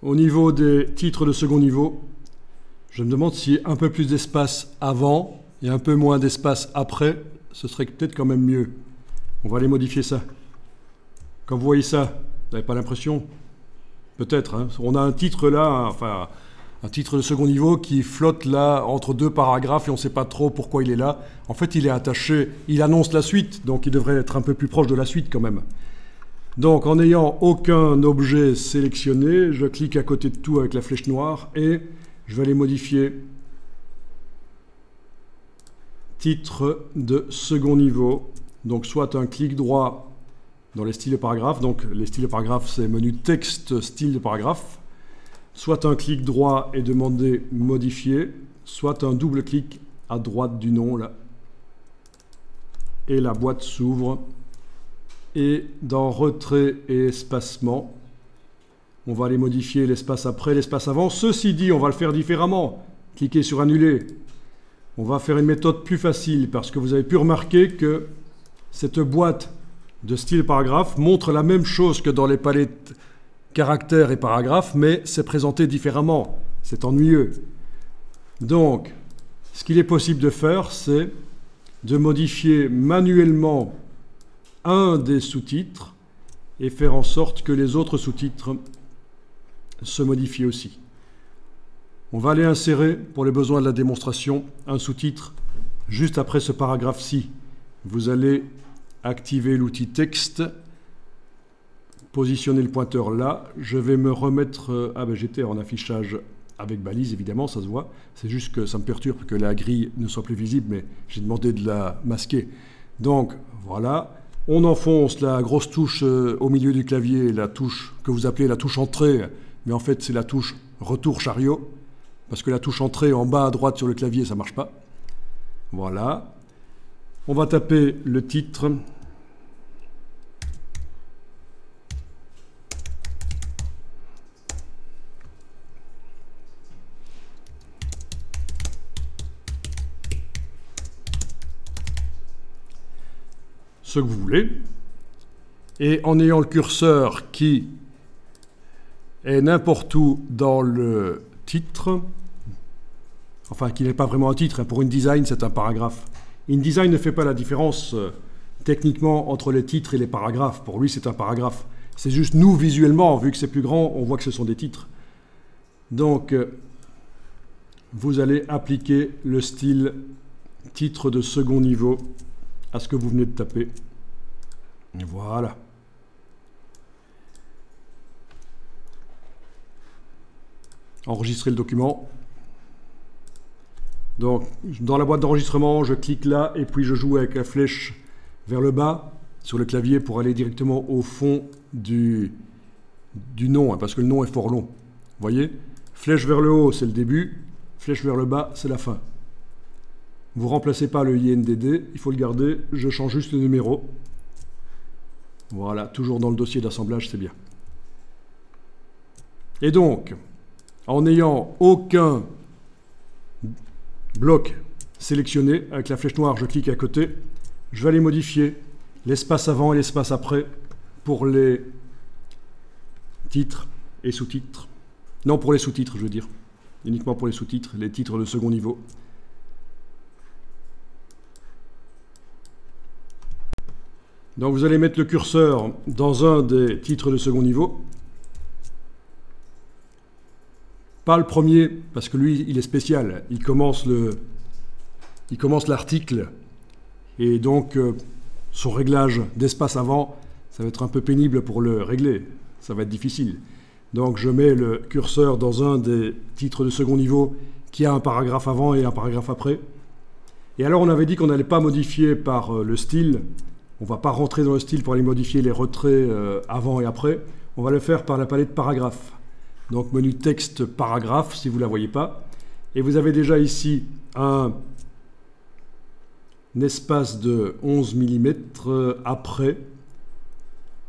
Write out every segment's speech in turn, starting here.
Au niveau des titres de second niveau, je me demande si un peu plus d'espace avant et un peu moins d'espace après, ce serait peut-être quand même mieux. On va aller modifier ça. Quand vous voyez ça, vous n'avez pas l'impression? Peut-être. Hein. On a un titre là, enfin un titre de second niveau qui flotte là entre deux paragraphes et on ne sait pas trop pourquoi il est là. En fait, il est attaché, il annonce la suite, donc il devrait être un peu plus proche de la suite quand même. Donc en n'ayant aucun objet sélectionné, je clique à côté de tout avec la flèche noire et je vais aller modifier titre de second niveau. Donc soit un clic droit dans les styles de paragraphe, donc les styles de paragraphe c'est menu texte, style de paragraphe, soit un clic droit et demander modifier, soit un double clic à droite du nom là, et la boîte s'ouvre. Et dans retrait et espacement, on va aller modifier l'espace après, l'espace avant. Ceci dit, on va le faire différemment. Cliquez sur annuler. On va faire une méthode plus facile parce que vous avez pu remarquer que cette boîte de style paragraphe montre la même chose que dans les palettes caractères et paragraphes, mais c'est présenté différemment. C'est ennuyeux. Donc, ce qu'il est possible de faire, c'est de modifier manuellement un des sous-titres et faire en sorte que les autres sous-titres se modifient aussi. On va aller insérer, pour les besoins de la démonstration, un sous-titre juste après ce paragraphe-ci. Vous allez activer l'outil texte, positionner le pointeur là. Je vais me remettre... Ah ben j'étais en affichage avec balise, évidemment, ça se voit. C'est juste que ça me perturbe que la grille ne soit plus visible, mais j'ai demandé de la masquer. Donc, voilà. On enfonce la grosse touche au milieu du clavier, la touche que vous appelez la touche entrée, mais en fait c'est la touche retour chariot, parce que la touche entrée en bas à droite sur le clavier, ça ne marche pas. Voilà. On va taper le titre. Ce que vous voulez, et en ayant le curseur qui est n'importe où dans le titre, enfin qui n'est pas vraiment un titre, hein, pour InDesign c'est un paragraphe. InDesign ne fait pas la différence techniquement entre les titres et les paragraphes, pour lui c'est un paragraphe. C'est juste nous visuellement, vu que c'est plus grand, on voit que ce sont des titres. Donc vous allez appliquer le style titre de second niveau à ce que vous venez de taper. Voilà. Enregistrer le document. Donc, dans la boîte d'enregistrement, je clique là et puis je joue avec la flèche vers le bas sur le clavier pour aller directement au fond du nom, hein, parce que le nom est fort long. Vous voyez? Flèche vers le haut, c'est le début. Flèche vers le bas, c'est la fin. Vous ne remplacez pas le INDD, il faut le garder. Je change juste le numéro. Voilà, toujours dans le dossier d'assemblage, c'est bien. Et donc, en n'ayant aucun bloc sélectionné, avec la flèche noire, je clique à côté. Je vais aller modifier l'espace avant et l'espace après pour les titres et sous-titres. Non, pour les sous-titres, je veux dire. Uniquement pour les sous-titres, les titres de second niveau. Donc vous allez mettre le curseur dans un des titres de second niveau. Pas le premier, parce que lui, il est spécial. Il commence l'article. Et donc, son réglage d'espace avant, ça va être un peu pénible pour le régler. Ça va être difficile. Donc je mets le curseur dans un des titres de second niveau qui a un paragraphe avant et un paragraphe après. Et alors on avait dit qu'on n'allait pas modifier par le style. On ne va pas rentrer dans le style pour aller modifier les retraits avant et après. On va le faire par la palette paragraphe. Donc menu texte paragraphe, si vous ne la voyez pas. Et vous avez déjà ici un espace de 11 mm après.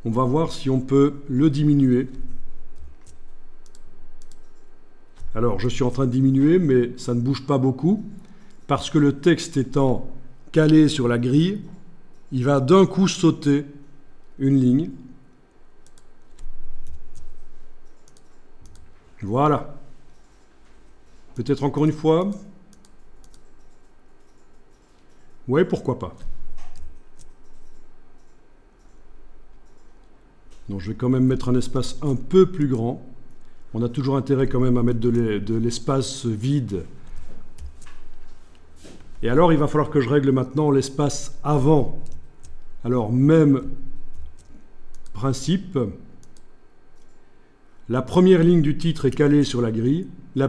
On va voir si on peut le diminuer. Alors je suis en train de diminuer, mais ça ne bouge pas beaucoup. Parce que le texte étant calé sur la grille, il va d'un coup sauter une ligne. Voilà. Peut-être encore une fois. Ouais, pourquoi pas. Donc je vais quand même mettre un espace un peu plus grand. On a toujours intérêt quand même à mettre de l'espace vide. Et alors il va falloir que je règle maintenant l'espace avant. Alors même principe. La première ligne du titre est calée sur la grille.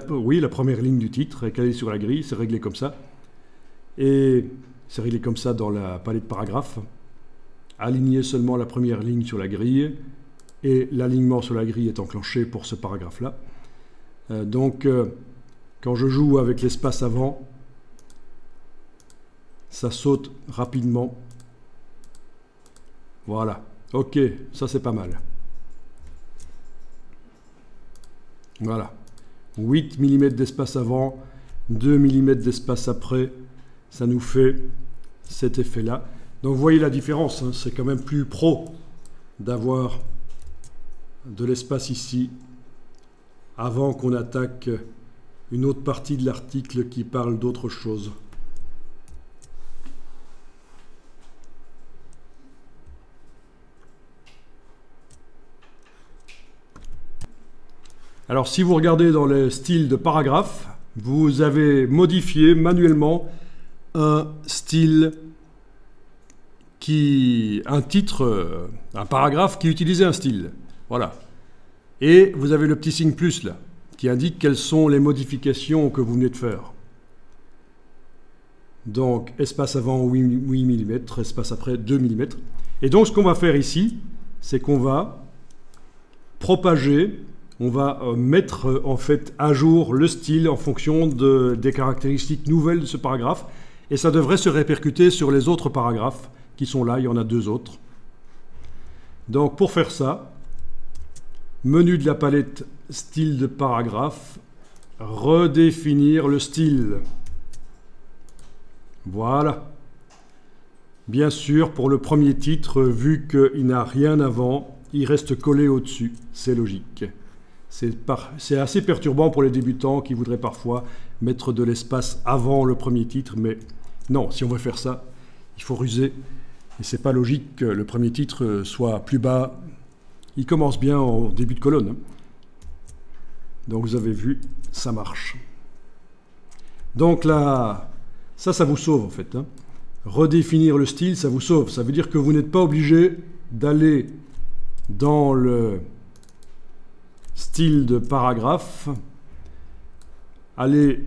Oui, la première ligne du titre est calée sur la grille, c'est réglé comme ça. Et c'est réglé comme ça dans la palette paragraphe. Aligner seulement la première ligne sur la grille. Et l'alignement sur la grille est enclenché pour ce paragraphe-là. Donc, quand je joue avec l'espace avant, ça saute rapidement. Voilà. Ok, ça c'est pas mal. Voilà. 8 mm d'espace avant, 2 mm d'espace après. Ça nous fait cet effet-là. Donc vous voyez la différence, hein, c'est quand même plus pro d'avoir de l'espace ici avant qu'on attaque une autre partie de l'article qui parle d'autre chose. Alors si vous regardez dans le style de paragraphe, vous avez modifié manuellement un style un titre, un paragraphe qui utilisait un style. Voilà. Et vous avez le petit signe plus là, qui indique quelles sont les modifications que vous venez de faire. Donc, espace avant 8 mm, espace après 2 mm. Et donc, ce qu'on va faire ici, c'est qu'on va propager, on va mettre en fait à jour le style en fonction des caractéristiques nouvelles de ce paragraphe. Et ça devrait se répercuter sur les autres paragraphes qui sont là, il y en a 2 autres. Donc, pour faire ça, menu de la palette style de paragraphe, redéfinir le style. Voilà. Bien sûr, pour le premier titre, vu qu'il n'a rien avant, il reste collé au-dessus. C'est logique. C'est assez perturbant pour les débutants qui voudraient parfois mettre de l'espace avant le premier titre, mais non, si on veut faire ça, il faut ruser. Et c'est pas logique que le premier titre soit plus bas. Il commence bien en début de colonne. Donc vous avez vu, ça marche. Donc là, ça vous sauve en fait. Redéfinir le style, ça vous sauve. Ça veut dire que vous n'êtes pas obligé d'aller dans le style de paragraphe, aller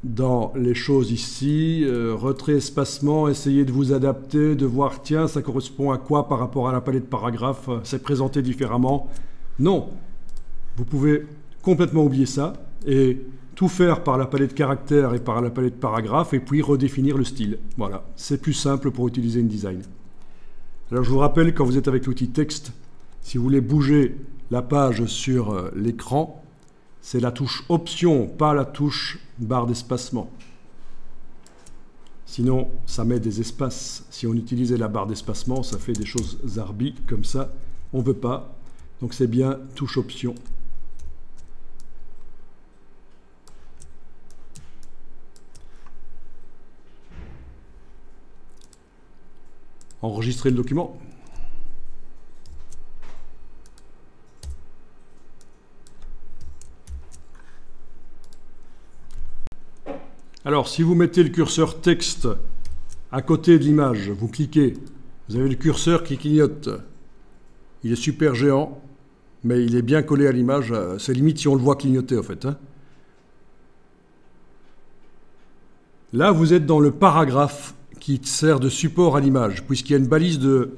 dans les choses ici, retrait, espacement, essayez de vous adapter, de voir, tiens, ça correspond à quoi par rapport à la palette paragraphe, c'est présenté différemment. Non, vous pouvez complètement oublier ça et tout faire par la palette caractère et par la palette paragraphe et puis redéfinir le style. Voilà, c'est plus simple pour utiliser InDesign. Alors je vous rappelle, quand vous êtes avec l'outil texte, si vous voulez bouger la page sur l'écran, c'est la touche option, pas la touche barre d'espacement. Sinon, ça met des espaces. Si on utilisait la barre d'espacement, ça fait des choses zarbi comme ça. On ne veut pas. Donc c'est bien touche option. Enregistrer le document. Alors, si vous mettez le curseur texte à côté de l'image, vous cliquez, vous avez le curseur qui clignote. Il est super géant, mais il est bien collé à l'image. C'est limite si on le voit clignoter, en fait. Là, vous êtes dans le paragraphe qui sert de support à l'image, puisqu'il y a une balise de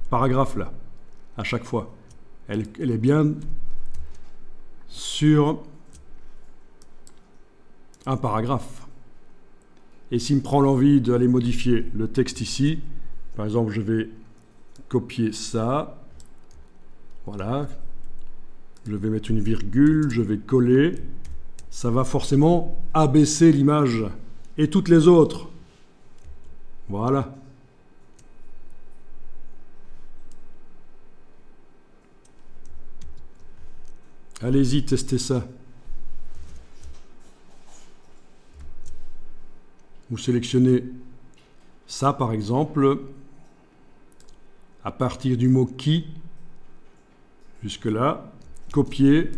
paragraphe là, à chaque fois. Elle est bien sur un paragraphe. Et s'il me prend l'envie d'aller modifier le texte ici, par exemple, je vais copier ça. Voilà. Je vais mettre une virgule, je vais coller. Ça va forcément abaisser l'image et toutes les autres. Voilà. Allez-y, testez ça. vous sélectionnez ça par exemple, à partir du mot qui, jusque là, copier,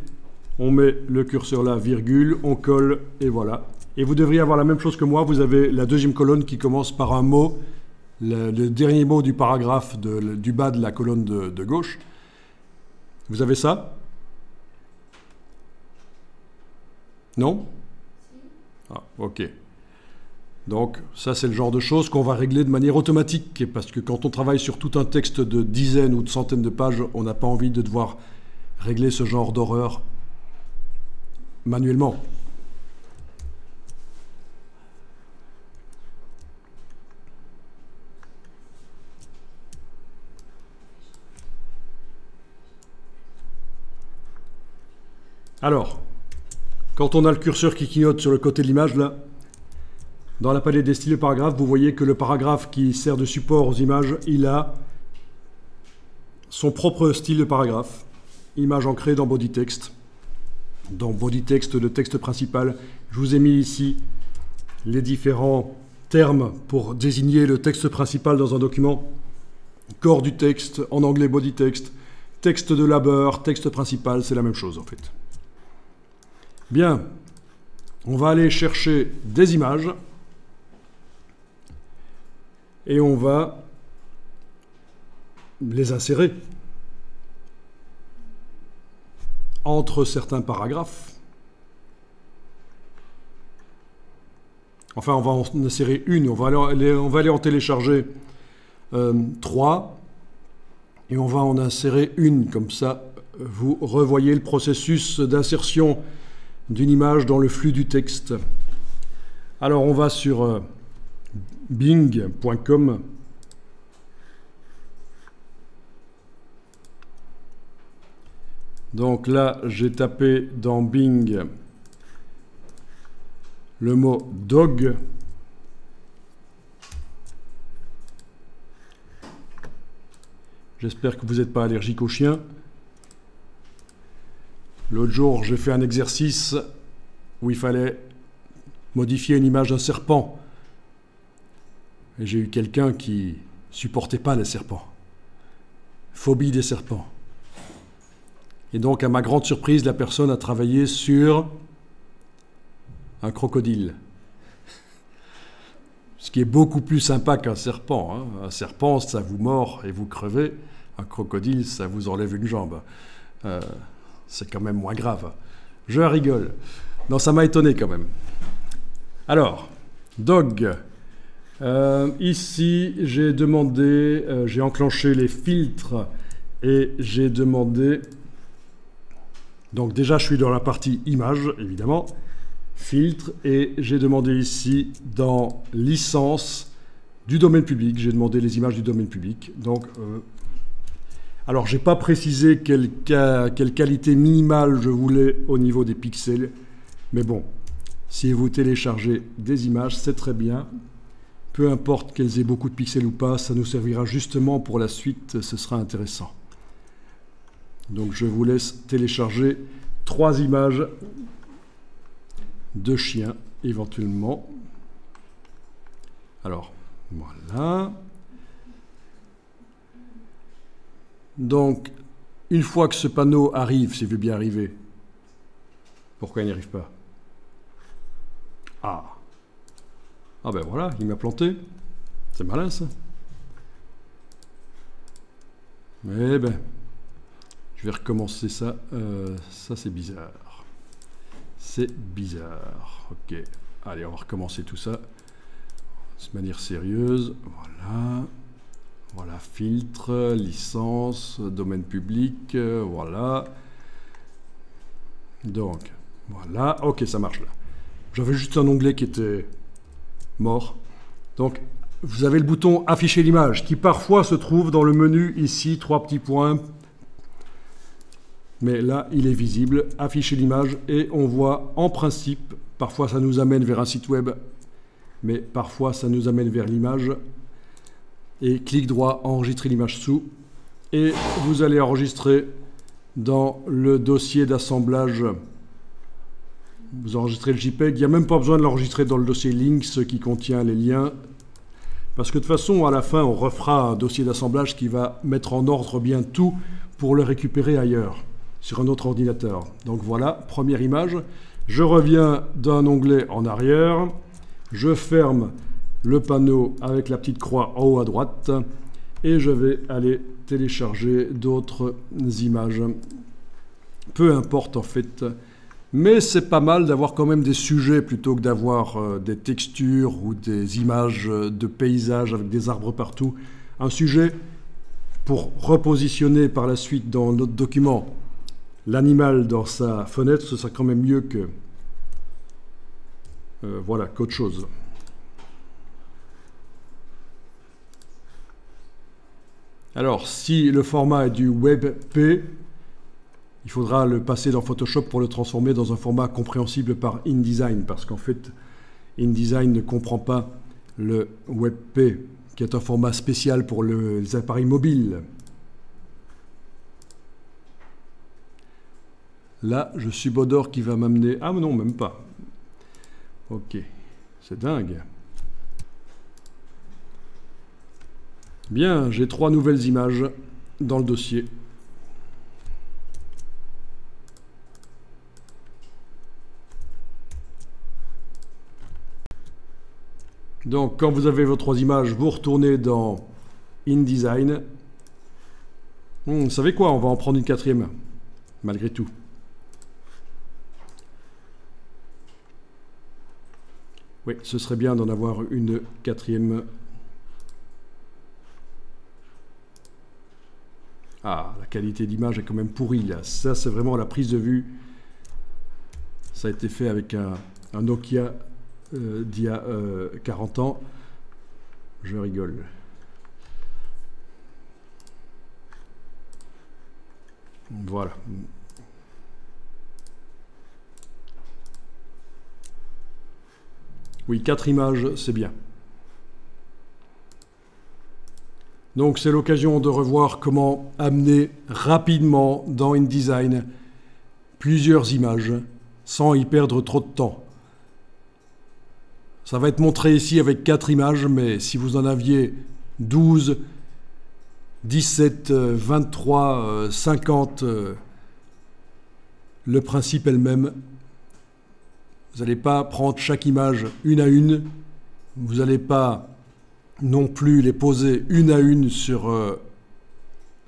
on met le curseur là, virgule, on colle, et voilà. Et vous devriez avoir la même chose que moi, vous avez la deuxième colonne qui commence par un mot, le dernier mot du paragraphe du bas de la colonne de gauche. Vous avez ça? Non? Ah, ok. Donc, ça, c'est le genre de choses qu'on va régler de manière automatique, parce que quand on travaille sur tout un texte de dizaines ou de centaines de pages, on n'a pas envie de devoir régler ce genre d'horreur manuellement. Alors, quand on a le curseur qui clignote sur le côté de l'image, là, dans la palette des styles de paragraphes, vous voyez que le paragraphe qui sert de support aux images, il a son propre style de paragraphe. Image ancrée dans body text. Dans body text, le texte principal, je vous ai mis ici les différents termes pour désigner le texte principal dans un document. Corps du texte, en anglais body text, texte de labeur, texte principal, c'est la même chose en fait. Bien, on va aller chercher des images et on va les insérer entre certains paragraphes. Enfin, on va en insérer une, on va aller en télécharger 3 et on va en insérer une, comme ça vous revoyez le processus d'insertion d'une image dans le flux du texte. Alors on va sur bing.com. Donc là, j'ai tapé dans Bing le mot dog. J'espère que vous n'êtes pas allergique aux chiens. L'autre jour, j'ai fait un exercice où il fallait modifier une image d'un serpent. Et j'ai eu quelqu'un qui supportait pas les serpents. Phobie des serpents. Et donc, à ma grande surprise, la personne a travaillé sur un crocodile. Ce qui est beaucoup plus sympa qu'un serpent. Hein. Un serpent, ça vous mord et vous crevez. Un crocodile, ça vous enlève une jambe. C'est quand même moins grave. Je rigole. Non, ça m'a étonné quand même. Alors, dog. Ici, j'ai demandé, j'ai enclenché les filtres et j'ai demandé... Donc déjà, je suis dans la partie image, évidemment. Filtre, et j'ai demandé ici, dans licence du domaine public, j'ai demandé les images du domaine public. Donc... alors, je n'ai pas précisé quelle qualité minimale je voulais au niveau des pixels. Mais bon, si vous téléchargez des images, c'est très bien. Peu importe qu'elles aient beaucoup de pixels ou pas, ça nous servira justement pour la suite, ce sera intéressant. Donc, je vous laisse télécharger 3 images de chiens, éventuellement. Alors, voilà. Donc, une fois que ce panneau arrive, s'il veut bien arriver, pourquoi il n'y arrive pas? Ah. Ah ben voilà, il m'a planté. C'est malin ça. Eh ben, je vais recommencer ça. Ça c'est bizarre. C'est bizarre. Ok. Allez, on va recommencer tout ça de manière sérieuse. Voilà. Voilà, filtre, licence, domaine public, voilà. Donc, voilà. Ok, ça marche là. J'avais juste un onglet qui était mort. Donc, vous avez le bouton afficher l'image qui parfois se trouve dans le menu ici, 3 petits points. Mais là, il est visible. Afficher l'image et on voit en principe, parfois ça nous amène vers un site web, mais parfois ça nous amène vers l'image. Et clic droit, enregistrer l'image sous. Et vous allez enregistrer dans le dossier d'assemblage vous enregistrez le JPEG. Il n'y a même pas besoin de l'enregistrer dans le dossier Links qui contient les liens. Parce que de toute façon, à la fin, on refera un dossier d'assemblage qui va mettre en ordre bien tout pour le récupérer ailleurs, sur un autre ordinateur. Donc voilà, première image. Je reviens d'un onglet en arrière. Je ferme le panneau avec la petite croix en haut à droite. Et je vais aller télécharger d'autres images. Peu importe en fait. Mais c'est pas mal d'avoir quand même des sujets plutôt que d'avoir des textures ou des images de paysages avec des arbres partout. Un sujet pour repositionner par la suite dans notre document l'animal dans sa fenêtre, ce sera quand même mieux que voilà, qu'autre chose. Alors, si le format est du WebP, il faudra le passer dans Photoshop pour le transformer dans un format compréhensible par InDesign, parce qu'en fait, InDesign ne comprend pas le WebP, qui est un format spécial pour les appareils mobiles. Là, je suis Bodor qui va m'amener... Ah, mais non, même pas. Ok, c'est dingue. Bien, j'ai 3 nouvelles images dans le dossier. Donc, quand vous avez vos 3 images, vous retournez dans InDesign. Vous savez quoi? On va en prendre une 4e, malgré tout. Oui, ce serait bien d'en avoir une 4e. Ah, la qualité d'image est quand même pourrie, là. Ça, c'est vraiment la prise de vue. Ça a été fait avec un Nokia d'il y a 40 ans. Je rigole. Voilà. Oui, 4 images, c'est bien. Donc c'est l'occasion de revoir comment amener rapidement dans InDesign plusieurs images sans y perdre trop de temps. Ça va être montré ici avec 4 images, mais si vous en aviez 12, 17, 23, 50, le principe est le même. Vous n'allez pas prendre chaque image une à une. Vous n'allez pas non plus les poser une à une sur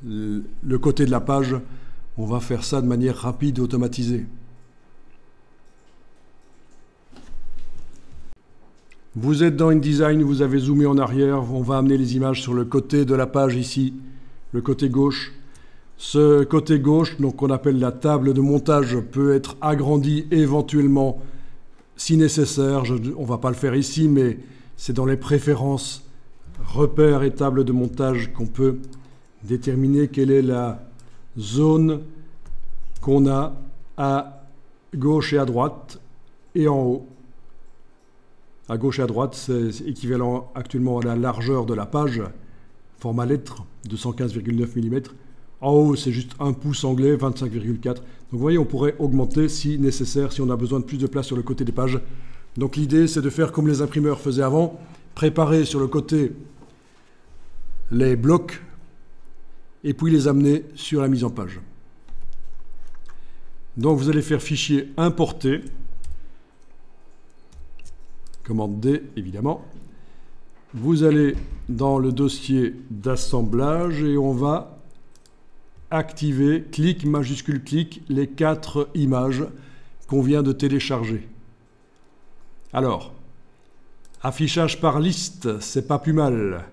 le côté de la page. On va faire ça de manière rapide et automatisée. Vous êtes dans InDesign, vous avez zoomé en arrière. On va amener les images sur le côté de la page ici, le côté gauche. Ce côté gauche, donc qu'on appelle la table de montage, peut être agrandi éventuellement si nécessaire. On ne va pas le faire ici, mais c'est dans les préférences repères et table de montage qu'on peut déterminer quelle est la zone qu'on a à gauche et à droite et en haut. À gauche et à droite, c'est équivalent actuellement à la largeur de la page, format lettre, 215,9 mm. En haut, c'est juste 1 pouce anglais, 25,4. Donc vous voyez, on pourrait augmenter si nécessaire, si on a besoin de plus de place sur le côté des pages. Donc l'idée, c'est de faire comme les imprimeurs faisaient avant, préparer sur le côté les blocs et puis les amener sur la mise en page. Donc vous allez faire fichier importer, commande D évidemment. Vous allez dans le dossier d'assemblage et on va activer, clic, majuscule clic, les 4 images qu'on vient de télécharger. Alors, affichage par liste, c'est pas plus mal.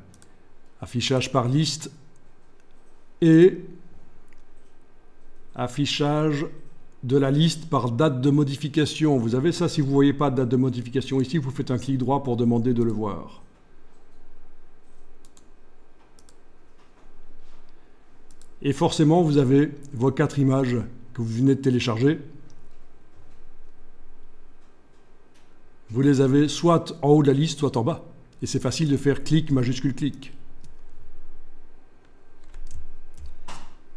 Affichage par liste et affichage de la liste par date de modification. Vous avez ça, si vous ne voyez pas de date de modification ici, vous faites un clic droit pour demander de le voir. Et forcément, vous avez vos 4 images que vous venez de télécharger. Vous les avez soit en haut de la liste, soit en bas. Et c'est facile de faire clic, majuscule clic.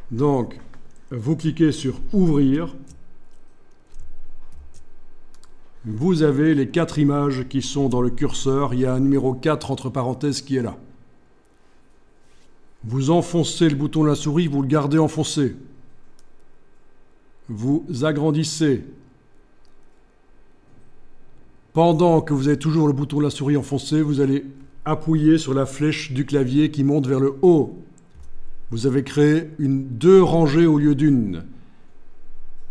Donc, vous cliquez sur Ouvrir. vous avez les 4 images qui sont dans le curseur. Il y a un numéro 4 entre parenthèses qui est là. Vous enfoncez le bouton de la souris, vous le gardez enfoncé. Vous agrandissez. Pendant que vous avez toujours le bouton de la souris enfoncé, vous allez appuyer sur la flèche du clavier qui monte vers le haut. Vous avez créé 2 rangées au lieu d'une.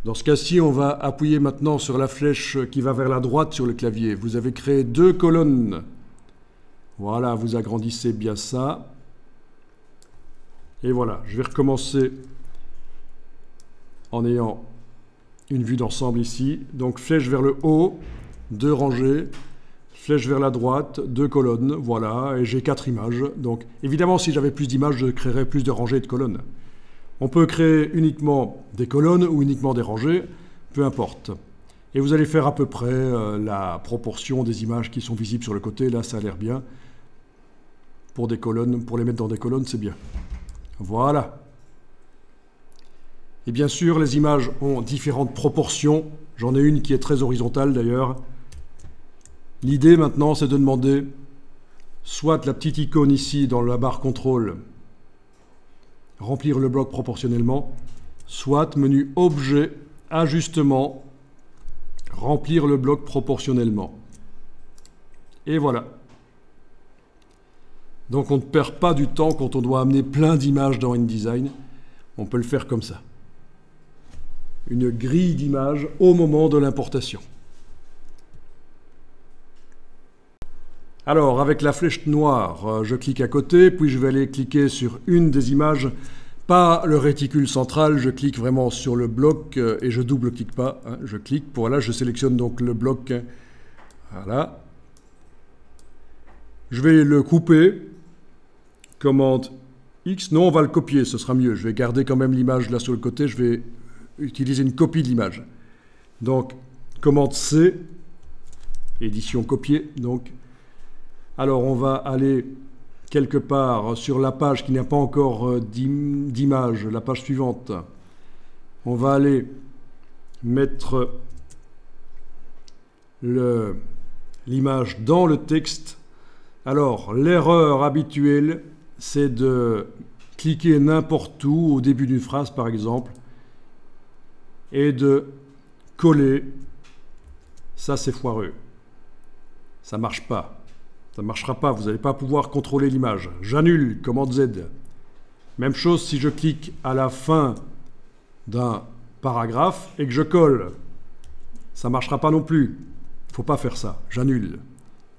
Dans ce cas-ci, on va appuyer maintenant sur la flèche qui va vers la droite sur le clavier. Vous avez créé 2 colonnes. Voilà, vous agrandissez bien ça. Et voilà, je vais recommencer en ayant une vue d'ensemble ici. Donc flèche vers le haut, 2 rangées, flèche vers la droite, 2 colonnes, voilà, et j'ai 4 images. Donc évidemment, si j'avais plus d'images, je créerais plus de rangées et de colonnes. On peut créer uniquement des colonnes ou uniquement des rangées, peu importe. Et vous allez faire à peu près la proportion des images qui sont visibles sur le côté. Là, ça a l'air bien. Pour des colonnes, pour les mettre dans des colonnes, c'est bien. Voilà. Et bien sûr, les images ont différentes proportions. J'en ai une qui est très horizontale d'ailleurs. L'idée maintenant, c'est de demander soit la petite icône ici dans la barre contrôle, remplir le bloc proportionnellement, soit menu objet, ajustement, remplir le bloc proportionnellement. Et voilà. Donc on ne perd pas du temps quand on doit amener plein d'images dans InDesign. On peut le faire comme ça. Une grille d'images au moment de l'importation. Alors, avec la flèche noire, je clique à côté, puis je vais aller cliquer sur une des images, pas le réticule central, je clique vraiment sur le bloc et je double-clique pas, hein, je clique, voilà, je sélectionne donc le bloc, voilà. Je vais le couper, commande X, non, on va le copier, ce sera mieux, je vais garder quand même l'image là sur le côté, je vais utiliser une copie de l'image. Donc, commande C, édition copier, donc. Alors, on va aller quelque part sur la page qui n'a pas encore d'image, la page suivante. On va aller mettre l'image dans le texte. Alors, l'erreur habituelle, c'est de cliquer n'importe où, au début d'une phrase par exemple, et de coller. Ça, c'est foireux. Ça ne marche pas. Ça ne marchera pas, vous n'allez pas pouvoir contrôler l'image. J'annule, commande Z. Même chose si je clique à la fin d'un paragraphe et que je colle. Ça ne marchera pas non plus. Il ne faut pas faire ça, j'annule.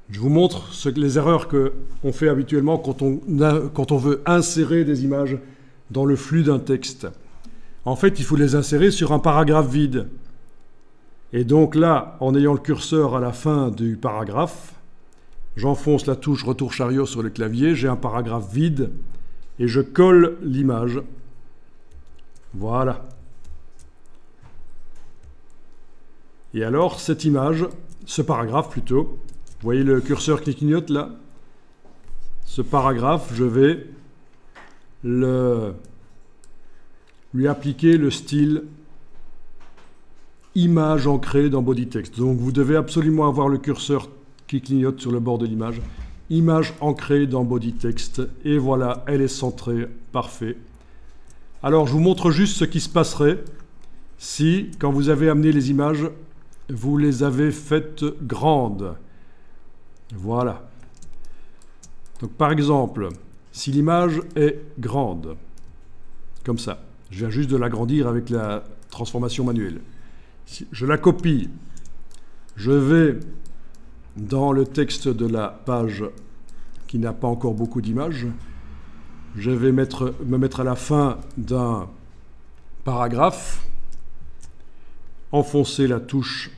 Je vous montre les erreurs qu'on fait habituellement quand on veut insérer des images dans le flux d'un texte. En fait, il faut les insérer sur un paragraphe vide. Et donc là, en ayant le curseur à la fin du paragraphe, j'enfonce la touche retour chariot sur le clavier, j'ai un paragraphe vide et je colle l'image. Voilà. Et alors, cette image, ce paragraphe plutôt, vous voyez le curseur qui clignote là? Ce paragraphe, je vais lui appliquer le style image ancrée dans body text. Donc vous devez absolument avoir le curseur qui clignote sur le bord de l'image. Image ancrée dans body text. Et voilà, elle est centrée. Parfait. Alors, je vous montre juste ce qui se passerait si, quand vous avez amené les images, vous les avez faites grandes. Voilà. Donc, par exemple, si l'image est grande, comme ça, je viens juste de l'agrandir avec la transformation manuelle. Si je la copie, je vais dans le texte de la page qui n'a pas encore beaucoup d'images, je vais me mettre à la fin d'un paragraphe, enfoncer la touche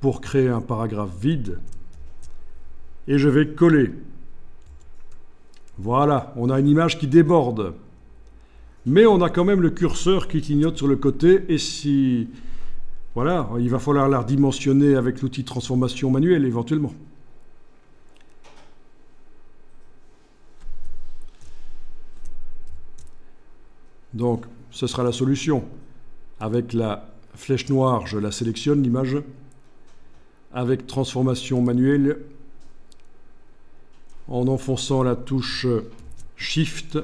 pour créer un paragraphe vide, et je vais coller. Voilà, on a une image qui déborde. Mais on a quand même le curseur qui clignote sur le côté, et si... Voilà, il va falloir la redimensionner avec l'outil de transformation manuelle éventuellement. Donc, ce sera la solution. Avec la flèche noire, je la sélectionne, l'image. avec transformation manuelle en enfonçant la touche Shift.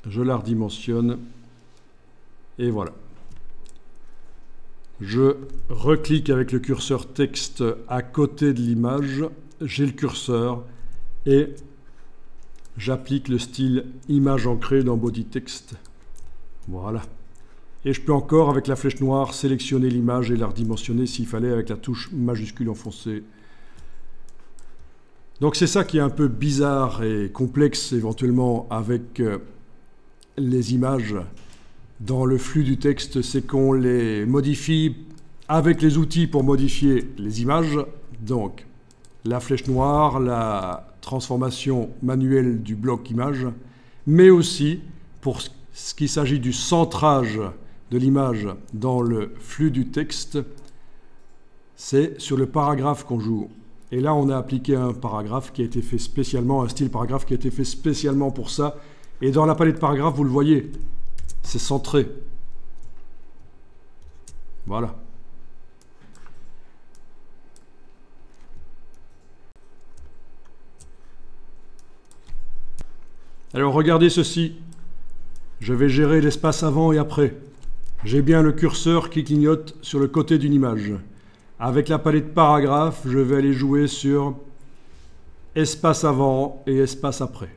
Je la redimensionne et voilà. Je reclique avec le curseur texte à côté de l'image, j'ai le curseur et j'applique le style image ancrée dans Body Text. Voilà. Et je peux encore, avec la flèche noire, sélectionner l'image et la redimensionner s'il fallait avec la touche majuscule enfoncée. Donc c'est ça qui est un peu bizarre et complexe éventuellement avec les images dans le flux du texte, c'est qu'on les modifie avec les outils pour modifier les images. Donc la flèche noire, la transformation manuelle du bloc image, mais aussi pour ce qui s'agit du centrage de l'image dans le flux du texte, c'est sur le paragraphe qu'on joue. Et là, on a appliqué un paragraphe qui a été fait spécialement, un style paragraphe qui a été fait spécialement pour ça. Et dans la palette paragraphe, vous le voyez, c'est centré. Voilà. Alors, regardez ceci. Je vais gérer l'espace avant et après. J'ai bien le curseur qui clignote sur le côté d'une image. Avec la palette paragraphe, je vais aller jouer sur espace avant et espace après.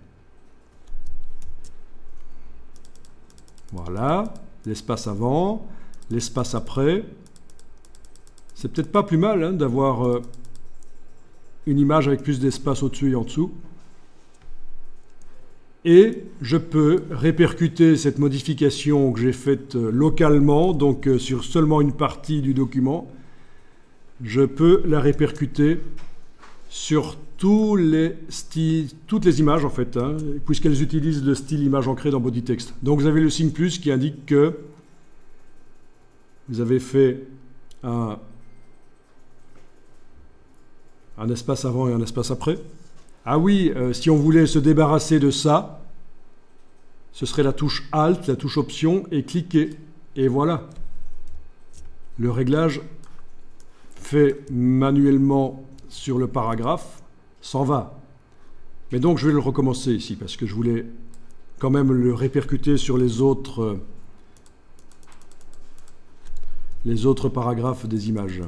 Voilà, l'espace avant, l'espace après. C'est peut-être pas plus mal hein, d'avoir une image avec plus d'espace au-dessus et en dessous. Et je peux répercuter cette modification que j'ai faite localement, donc sur seulement une partie du document. Je peux la répercuter sur tous les styles, toutes les images en fait, hein, puisqu'elles utilisent le style image ancrée dans Body Text. Donc vous avez le signe plus qui indique que vous avez fait un espace avant et un espace après. Ah oui, si on voulait se débarrasser de ça, ce serait la touche Alt, la touche Option et cliquer. Et voilà. Le réglage fait manuellement sur le paragraphe s'en va. Mais donc je vais le recommencer ici parce que je voulais quand même le répercuter sur les autres paragraphes des images.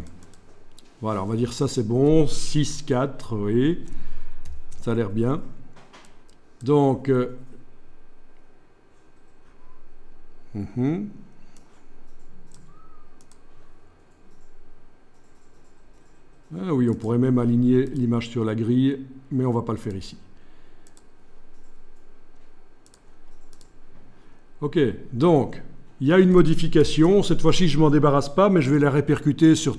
Voilà, on va dire ça c'est bon. 6, 4, oui. Ça a l'air bien. Donc, ah oui, on pourrait même aligner l'image sur la grille, mais on ne va pas le faire ici. Ok, donc, il y a une modification. Cette fois-ci, je ne m'en débarrasse pas, mais je vais la répercuter sur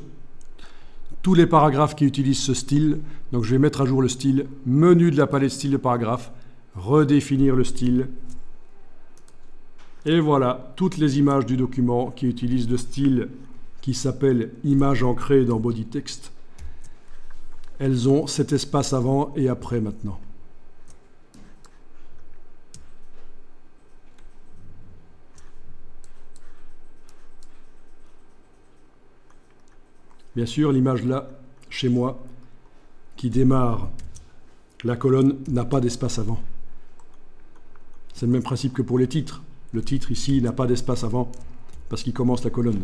tous les paragraphes qui utilisent ce style. Donc je vais mettre à jour le style, menu de la palette style de paragraphe, redéfinir le style. Et voilà, toutes les images du document qui utilisent le style qui s'appelle image ancrée dans Body Text. Elles ont cet espace avant et après maintenant. Bien sûr, l'image là, chez moi, qui démarre la colonne, n'a pas d'espace avant. C'est le même principe que pour les titres. Le titre ici n'a pas d'espace avant parce qu'il commence la colonne.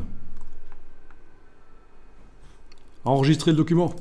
Enregistrer le document.